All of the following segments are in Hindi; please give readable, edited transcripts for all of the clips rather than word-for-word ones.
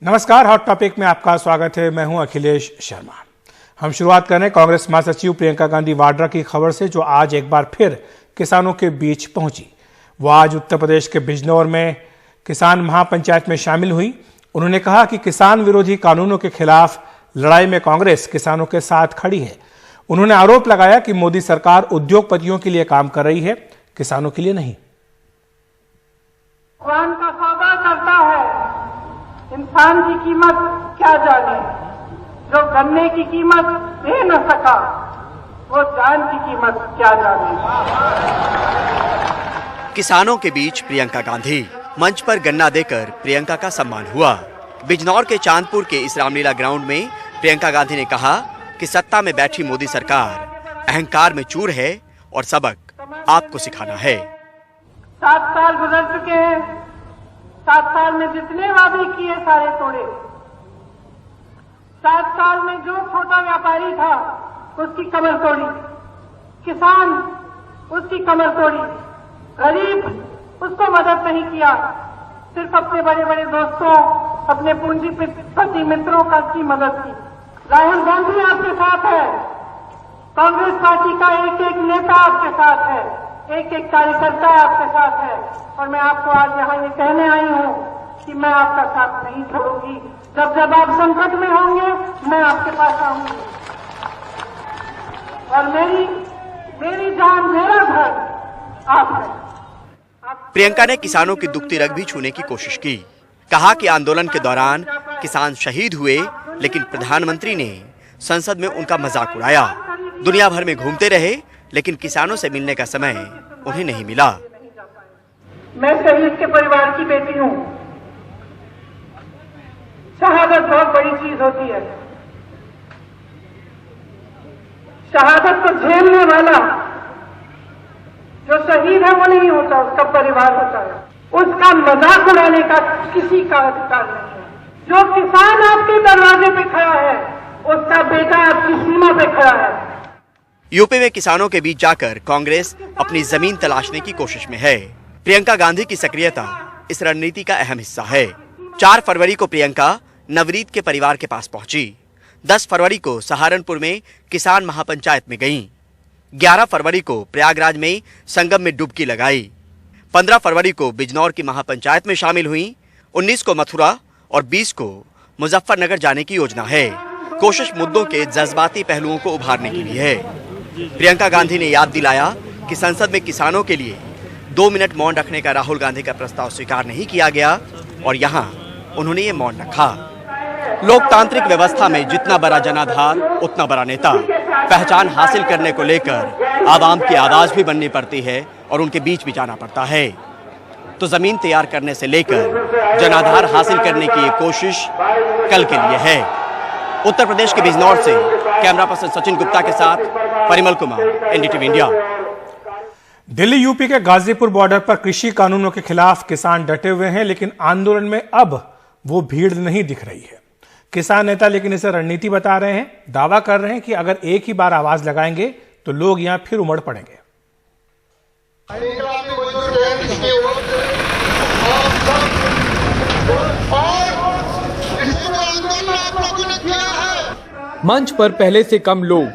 नमस्कार, हॉट टॉपिक में आपका स्वागत है। मैं हूं अखिलेश शर्मा। हम शुरुआत कर रहे हैं कांग्रेस महासचिव प्रियंका गांधी वाड्रा की खबर से, जो आज एक बार फिर किसानों के बीच पहुंची। वो आज उत्तर प्रदेश के बिजनौर में किसान महापंचायत में शामिल हुई। उन्होंने कहा कि किसान विरोधी कानूनों के खिलाफ लड़ाई में कांग्रेस किसानों के साथ खड़ी है। उन्होंने आरोप लगाया कि मोदी सरकार उद्योगपतियों के लिए काम कर रही है, किसानों के लिए नहीं। भगवान का सौदा करता है, इंसान की कीमत क्या जाने। जो गन्ने की कीमत दे न सका, वो जान की कीमत क्या जाने। किसानों के बीच प्रियंका गांधी। मंच पर गन्ना देकर प्रियंका का सम्मान हुआ। बिजनौर के चांदपुर के इस रामलीला ग्राउंड में प्रियंका गांधी ने कहा कि सत्ता में बैठी मोदी सरकार अहंकार में चूर है और सबक आपको सिखाना है। 7 साल गुजर चुके हैं। 7 साल में जितने वादे किए सारे तोड़े। 7 साल में जो छोटा व्यापारी था उसकी कमर तोड़ी, किसान उसकी कमर तोड़ी, गरीब उसको मदद नहीं किया। सिर्फ अपने बड़े बड़े दोस्तों, अपने पूंजीपति मित्रों का की मदद की। राहुल गांधी आपके साथ है, कांग्रेस पार्टी का एक एक नेता आपके साथ है, एक एक कार्यकर्ता आपके साथ है। और मैं आपको आज यहाँ ये कहने आई हूँ कि मैं आपका साथ नहीं छोड़ूंगी। जब जब आप संकट में होंगे, मैं आपके पास आऊंगी। और मेरी जान, मेरा घर आप है। प्रियंका ने किसानों की दुखती रग भी छूने की कोशिश की। कहा कि आंदोलन के दौरान किसान शहीद हुए, लेकिन प्रधानमंत्री ने संसद में उनका मजाक उड़ाया। दुनिया भर में घूमते रहे, लेकिन किसानों से मिलने का समय उन्हें नहीं मिला। मैं शहीद के परिवार की बेटी हूं। शहादत बहुत बड़ी चीज होती है। शहादत को झेलने वाला जो शहीद है वो नहीं होता, उसका परिवार होता है। उसका मजाक उड़ाने का किसी का अधिकार नहीं है। जो किसान आपके दरवाजे पे खड़ा है, उसका बेटा आपकी सीमा पे खड़ा है। यूपी में किसानों के बीच जाकर कांग्रेस अपनी जमीन तलाशने की कोशिश में है। प्रियंका गांधी की सक्रियता इस रणनीति का अहम हिस्सा है। 4 फरवरी को प्रियंका नवरीत के परिवार के पास पहुंची। 10 फरवरी को सहारनपुर में किसान महापंचायत में गईं। 11 फरवरी को प्रयागराज में संगम में डुबकी लगाई। 15 फरवरी को बिजनौर की महापंचायत में शामिल हुई। 19 को मथुरा और 20 को मुजफ्फरनगर जाने की योजना है। कोशिश मुद्दों के जज्बाती पहलुओं को उभारने के लिए है। प्रियंका गांधी ने याद दिलाया कि संसद में किसानों के लिए 2 मिनट मौन रखने का राहुल गांधी का प्रस्ताव स्वीकार नहीं किया गया, और यहाँ उन्होंने ये मौन रखा। लोकतांत्रिक व्यवस्था में जितना बड़ा जनाधार उतना बड़ा नेता। पहचान हासिल करने को लेकर आवाम की आवाज भी बननी पड़ती है और उनके बीच भी जाना पड़ता है। तो जमीन तैयार करने से लेकर जनाधार हासिल करने की ये कोशिश कल के लिए है। उत्तर प्रदेश के बिजनौर से कैमरा पर्सन सचिन गुप्ता के साथ Parimal Kumar, NDTV India. Delhi UP के गाजीपुर बॉर्डर पर कृषि कानूनों के खिलाफ किसान डटे हुए हैं, लेकिन आंदोलन में अब वो भीड़ नहीं दिख रही है। किसान नेता लेकिन इसे रणनीति बता रहे हैं। दावा कर रहे हैं कि अगर एक ही बार आवाज लगाएंगे तो लोग यहां फिर उमड़ पड़ेंगे। मंच पर पहले से कम लोग,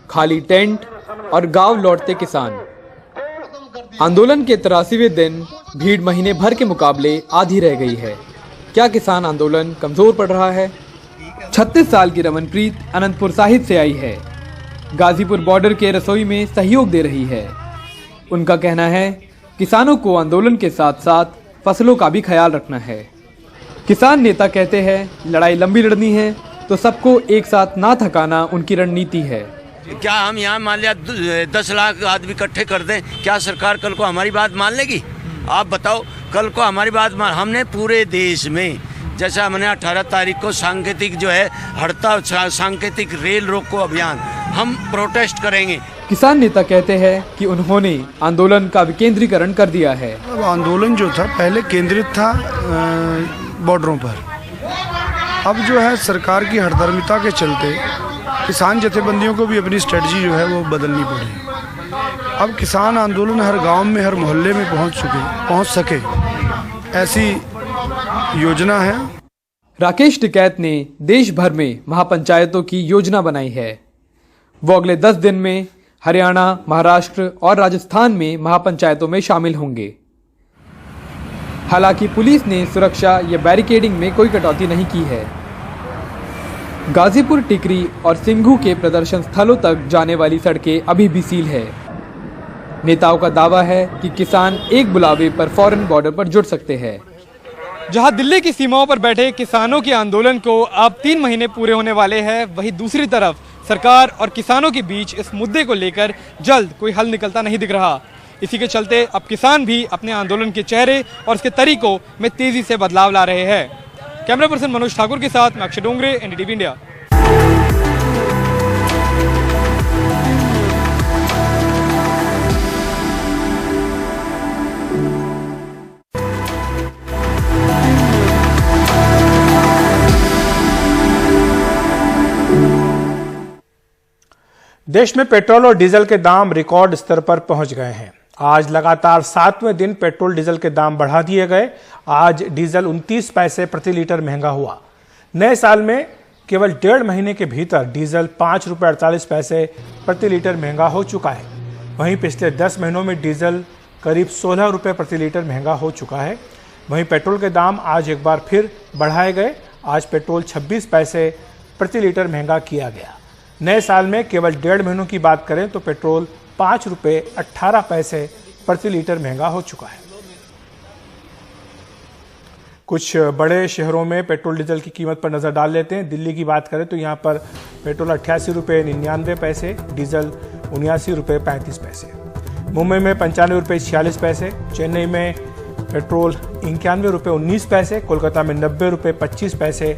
खाली टेंट और गांव लौटते किसान। आंदोलन के 83वें दिन भीड़ महीने भर के मुकाबले आधी रह गई है। क्या किसान आंदोलन कमजोर पड़ रहा है? 36 साल की रमनप्रीत अनंतपुर साहिब से आई है। गाजीपुर बॉर्डर के रसोई में सहयोग दे रही है। उनका कहना है किसानों को आंदोलन के साथ साथ फसलों का भी ख्याल रखना है। किसान नेता कहते हैं लड़ाई लंबी लड़नी है तो सबको एक साथ ना थकाना उनकी रणनीति है। क्या हम यहाँ मान लिया 10 लाख आदमी इकट्ठे कर दें, क्या सरकार कल को हमारी बात मान लेगी? आप बताओ, कल को हमारी बात हमने पूरे देश में, जैसा हमने 18 तारीख को सांकेतिक जो है हड़ताल, सांकेतिक रेल रोको अभियान, हम प्रोटेस्ट करेंगे। किसान नेता कहते हैं कि उन्होंने आंदोलन का विकेंद्रीकरण कर दिया है। आंदोलन जो था पहले केंद्रित था बॉर्डरों पर, अब जो है सरकार की हठधर्मिता के चलते किसान जथेबंदियों को भी अपनी स्ट्रेटजी जो है वो बदलनी पड़ी। अब किसान आंदोलन हर गांव में, हर मोहल्ले में पहुंच सके, ऐसी योजना है। राकेश टिकैत ने देश भर में महापंचायतों की योजना बनाई है। वो अगले 10 दिन में हरियाणा, महाराष्ट्र और राजस्थान में महापंचायतों में शामिल होंगे। हालांकि पुलिस ने सुरक्षा या बैरिकेडिंग में कोई कटौती नहीं की है। गाजीपुर, टिकरी और सिंघू के प्रदर्शन स्थलों तक जाने वाली सड़कें अभी भी सील है। नेताओं का दावा है कि किसान एक बुलावे पर फौरन बॉर्डर पर जुट सकते हैं। जहां दिल्ली की सीमाओं पर बैठे किसानों के आंदोलन को अब 3 महीने पूरे होने वाले हैं, वहीं दूसरी तरफ सरकार और किसानों के बीच इस मुद्दे को लेकर जल्द कोई हल निकलता नहीं दिख रहा। इसी के चलते अब किसान भी अपने आंदोलन के चेहरे और उसके तरीकों में तेजी से बदलाव ला रहे हैं। कैमरा पर्सन मनोज ठाकुर के साथ मैं अक्षय डोंगरे, एनडीटीवी इंडिया। देश में पेट्रोल और डीजल के दाम रिकॉर्ड स्तर पर पहुंच गए हैं। आज लगातार 7वें दिन पेट्रोल डीजल के दाम बढ़ा दिए गए। आज डीजल 29 पैसे प्रति लीटर महंगा हुआ। नए साल में केवल 1.5 महीने के भीतर डीजल 5 रुपये 48 पैसे प्रति लीटर महंगा हो चुका है। वहीं पिछले 10 महीनों में डीजल करीब 16 रुपये प्रति लीटर महंगा हो चुका है। वहीं पेट्रोल के दाम आज एक बार फिर बढ़ाए गए। आज पेट्रोल 26 पैसे प्रति लीटर महंगा किया गया। नए साल में केवल 1.5 महीनों की बात करें तो पेट्रोल 5 रुपये 18 पैसे प्रति लीटर महंगा हो चुका है। कुछ बड़े शहरों में पेट्रोल डीजल की कीमत पर नजर डाल लेते हैं। दिल्ली की बात करें तो यहां पर पेट्रोल 88 रुपये 99 पैसे, डीजल 79 रुपये 35 पैसे। मुंबई में 95 रुपये 46 पैसे, चेन्नई में पेट्रोल 91 रुपये 19 पैसे, कोलकाता में 90 रुपये 25 पैसे,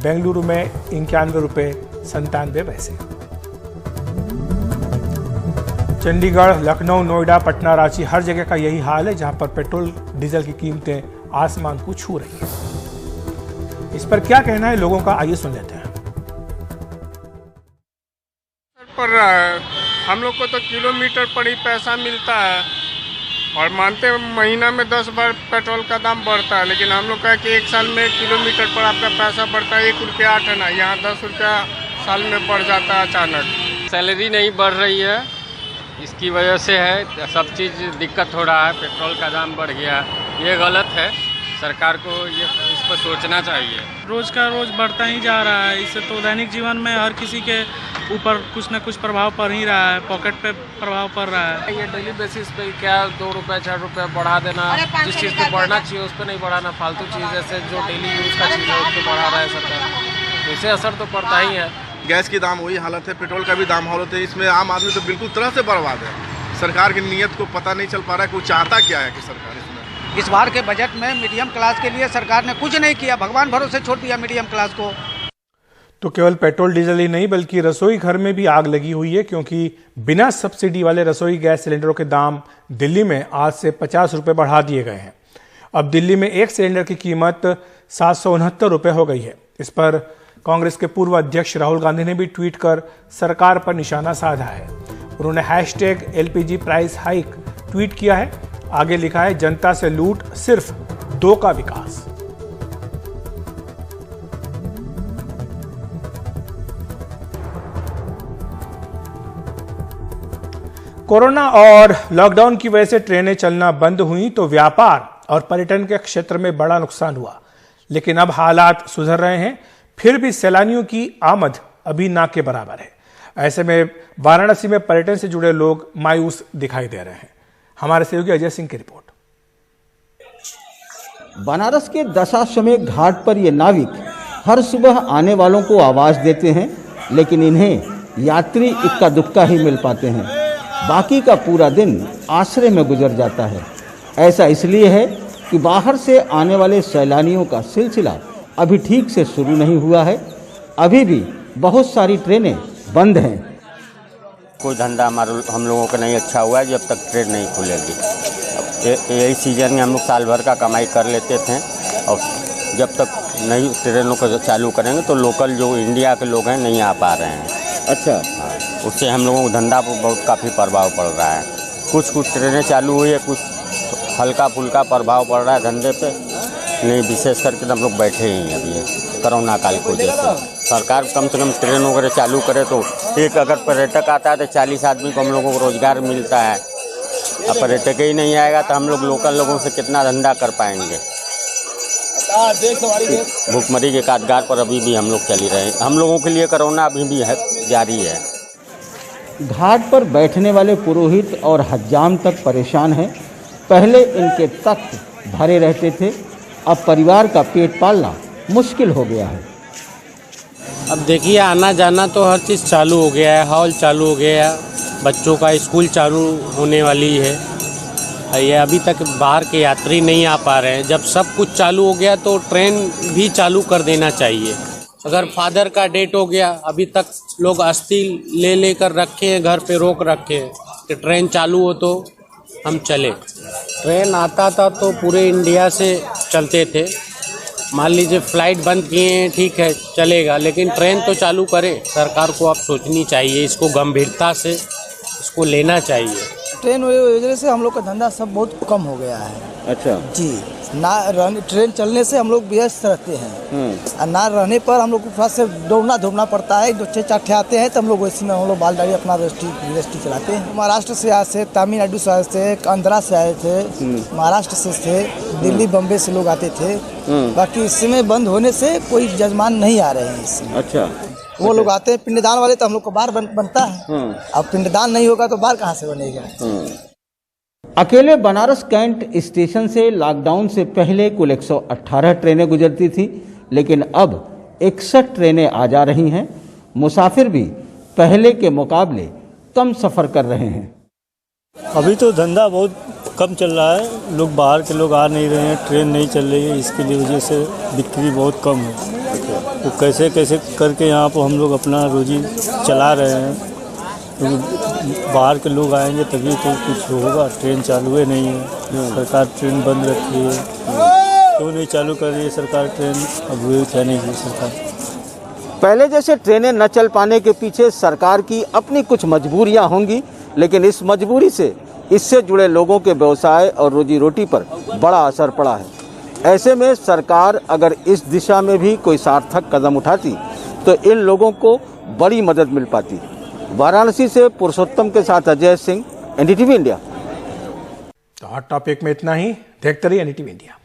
बेंगलुरु में 91 रुपये 97 पैसे। चंडीगढ़, लखनऊ, नोएडा, पटना, रांची हर जगह का यही हाल है, जहां पर पेट्रोल डीजल की कीमतें आसमान को छू रही हैं। इस पर क्या कहना है लोगों का, आइए सुन लेते हैं। पड़ रहा है, हम लोग को तो किलोमीटर पर ही पैसा मिलता है और मानते हैं महीना में 10 बार पेट्रोल का दाम बढ़ता है, लेकिन हम लोग का कि 1 साल में किलोमीटर पर आपका पैसा बढ़ता है 1 रुपया 8 आना, यहाँ 10 रुपया साल में बढ़ जाता है अचानक। सैलरी नहीं बढ़ रही है, इसकी वजह से है, सब चीज़ दिक्कत हो रहा है, पेट्रोल का दाम बढ़ गया, ये गलत है। सरकार को ये इस पर सोचना चाहिए। रोज का रोज बढ़ता ही जा रहा है, इससे तो दैनिक जीवन में हर किसी के ऊपर कुछ न कुछ प्रभाव पड़ ही रहा है, पॉकेट पे प्रभाव पड़ रहा है। ये डेली बेसिस पे क्या 2 रुपये 4 रुपये बढ़ा देना, जिस चीज़ को बढ़ना चाहिए उस पर नहीं बढ़ाना, फालतू चीज़ जैसे जो डेली यूज़ का चीज़ है उस पर बढ़ा रहा है सरकार, इससे असर तो पड़ता ही है। गैस की दाम वही हालत है, पेट्रोल का भी दाम हालत है, इसमें आम आदमी तो बिल्कुल तरह से बर्बाद है। सरकार की नीयत को पता नहीं चल पा रहा है कि वो चाहता क्या है कि सरकार इसमें। इस बार के बजट में मीडियम क्लास के लिए सरकार ने कुछ नहीं किया, भगवान भरोसे छोड़ दिया मीडियम क्लास को। तो केवल पेट्रोल डीजल ही नहीं बल्कि रसोई घर में भी आग लगी हुई है, क्योंकि बिना सब्सिडी वाले रसोई गैस सिलेंडरों के दाम दिल्ली में आज से 50 रुपये बढ़ा दिए गए हैं। अब दिल्ली में एक सिलेंडर की कीमत 769 रुपये हो गई है। इस पर कांग्रेस के पूर्व अध्यक्ष राहुल गांधी ने भी ट्वीट कर सरकार पर निशाना साधा है। उन्होंने #LPG प्राइस हाइक ट्वीट किया है। आगे लिखा है, जनता से लूट, सिर्फ 2 का विकास। कोरोना और लॉकडाउन की वजह से ट्रेनें चलना बंद हुई तो व्यापार और पर्यटन के क्षेत्र में बड़ा नुकसान हुआ, लेकिन अब हालात सुधर रहे हैं। फिर भी सैलानियों की आमद अभी ना के बराबर है। ऐसे में वाराणसी में पर्यटन से जुड़े लोग मायूस दिखाई दे रहे हैं। हमारे सहयोगी अजय सिंह की रिपोर्ट। बनारस के दशाश्वमेध घाट पर ये नाविक हर सुबह आने वालों को आवाज देते हैं, लेकिन इन्हें यात्री इक्का दुक्का ही मिल पाते हैं। बाकी का पूरा दिन आश्रय में गुजर जाता है। ऐसा इसलिए है कि बाहर से आने वाले सैलानियों का सिलसिला अभी ठीक से शुरू नहीं हुआ है। अभी भी बहुत सारी ट्रेनें बंद हैं। कोई धंधा हम लोगों का नहीं अच्छा हुआ है जब तक ट्रेन नहीं खुलेगी। यही सीजन में हम लोग साल भर का कमाई कर लेते थे, और जब तक नई ट्रेनों को चालू करेंगे तो लोकल जो इंडिया के लोग हैं नहीं आ पा रहे हैं। अच्छा, उससे हम लोगों को धंधा पर बहुत काफ़ी प्रभाव पड़ रहा है। कुछ ट्रेनें चालू हुई है, कुछ हल्का फुल्का प्रभाव पड़ रहा है धंधे पे, नहीं, विशेष करके तो हम लोग बैठे ही हैं अभी कोरोना काल की वजह से। सरकार कम से कम ट्रेन वगैरह चालू करे तो एक अगर पर्यटक आता है तो 40 आदमी को हम लोगों को रोजगार मिलता है। अब पर्यटक ही नहीं आएगा तो हम लोग लोकल लोगों से कितना धंधा कर पाएंगे। भूखमरी के काटगार पर अभी भी हम लोग चल ही रहे हैं। हम लोगों के लिए कोरोना अभी भी है, जारी है। घाट पर बैठने वाले पुरोहित और हज्जाम तक परेशान हैं। पहले इनके तख्त भरे रहते थे, अब परिवार का पेट पालना मुश्किल हो गया है। अब देखिए, आना जाना तो हर चीज़ चालू हो गया है, हॉल चालू हो गया है, बच्चों का स्कूल चालू होने वाली है। ये अभी तक बाहर के यात्री नहीं आ पा रहे हैं। जब सब कुछ चालू हो गया तो ट्रेन भी चालू कर देना चाहिए। अगर फादर का डेट हो गया, अभी तक लोग अस्थि लेकर रखे हैं, घर पे रोक रखे हैं कि ट्रेन चालू हो तो हम चले। ट्रेन आता था तो पूरे इंडिया से चलते थे। मान लीजिए फ्लाइट बंद किए हैं, ठीक है चलेगा, लेकिन ट्रेन तो चालू करे। सरकार को अब सोचनी चाहिए, इसको गंभीरता से इसको लेना चाहिए। ट्रेन वजह से हम लोग का धंधा सब बहुत कम हो गया है। अच्छा जी, ना ट्रेन चलने से हम लोग व्यस्त रहते हैं और ना रहने पर हम लोग को थोड़ा से दौड़ना धूपना पड़ता है। 2-4 आते हैं तो हम लोग वैसे में हम लोग बाल दाढ़ी अपना गृहस्थी चलाते हैं। महाराष्ट्र से आए थे, तमिलनाडु से आए थे, आंध्रा से आए थे, महाराष्ट्र से थे, दिल्ली बम्बे से लोग आते थे। बाकी इस समय बंद होने से कोई जजमान नहीं आ रहे हैं इसमें। अच्छा, वो लोग आते हैं पिंडदान वाले, तो हम लोग को बार बनता है। अब पिंडदान नहीं होगा तो बार कहाँ से बनेगा। अकेले बनारस कैंट स्टेशन से लॉकडाउन से पहले कुल 118 ट्रेनें गुजरती थी, लेकिन अब 61 ट्रेनें आ जा रही हैं। मुसाफिर भी पहले के मुकाबले कम सफ़र कर रहे हैं। अभी तो धंधा बहुत कम चल रहा है, लोग बाहर के लोग आ नहीं रहे हैं, ट्रेन नहीं चल रही है, इसके लिए वजह से बिक्री बहुत कम है। तो कैसे कैसे करके यहाँ पर हम लोग अपना रोजी चला रहे हैं। तो बाहर के लोग आएंगे तभी तो कुछ होगा। ट्रेन चालू है नहीं है, सरकार ट्रेन बंद रखी है। क्यों नहीं चालू कर रही है सरकार ट्रेन? अब वो है नहीं सरकार। पहले जैसे ट्रेनें न चल पाने के पीछे सरकार की अपनी कुछ मजबूरियां होंगी, लेकिन इस मजबूरी से इससे जुड़े लोगों के व्यवसाय और रोजी रोटी पर बड़ा असर पड़ा है। ऐसे में सरकार अगर इस दिशा में भी कोई सार्थक कदम उठाती तो इन लोगों को बड़ी मदद मिल पाती। वाराणसी से पुरुषोत्तम के साथ अजय सिंह, एनडीटीवी इंडिया। तो हॉट टॉपिक में इतना ही। देखते रहिए एनडीटीवी इंडिया।